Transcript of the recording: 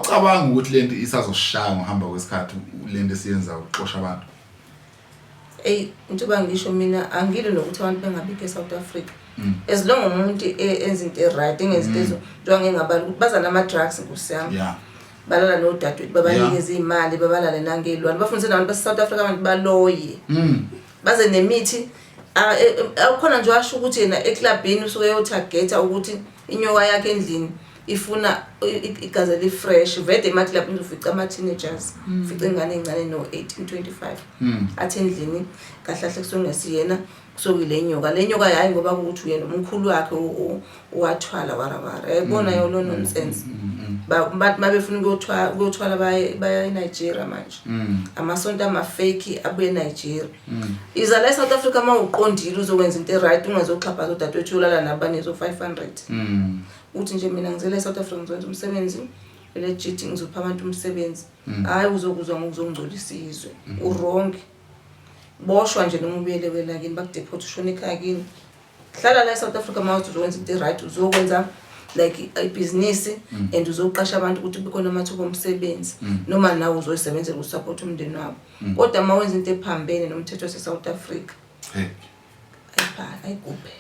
awucabangi ukuthi lento isazosishaya ngohamba kwesikhathi lento esiyenza ukuxosha abantu? Into bangisho mina angilo nokuthi abantu bengabike eSouth Africa. As long umuntu enza into right, engenza into njengoba ngingabala ukuthi baza nama drugs nkosiyami. Yeah. Balala nodadewethu babanikeza imali babalale nangelwane bafundise nabantu base-South Africa abantu baloye. Baze nemithi awukhona nje washo ukuthi yena eclubini usuke yotargeta ukuthi inyoka yakhe endlini ifuna igazi elifresh vede ema-club ufica ama-teenagers ufica ingane encane no-18-25 athi endlini kahle kahle kusuke ngesiyena kusokile nyoka le nyoka yayi ngoba ukuthi uyena umkhulu wakhe uwathwala warawara yayibona yolo nonsense mabefuna ukuyothwala baya eNigeria manje amasonto ama-fake abuye eNigeria iza la eSouth Africa uma uqondile uzokwenza into right ungazoxhaphaza udadewethu ulala nabane zo-500 uthi nje mina ngizele eSouth Africa ngizokwenza umsebenzi legit ngizopha abantu umsebenzi hayi uzokuzwa ngokuzongcolisa izwe uwrong boshwa nje noma ubuyele welakini bakudeport ushona ekhaya kini hlala la eSouth Africa mawuthi uzokwenza into right uzokwenza like business and uzoqasha abantu ukuthi bekhona amathuba omsebenzi noma nawe uzoyisebenzela ukusupport umndeni wabo kodwa mawenza into ephambene nomthetho waseSouth Africa ayigubhe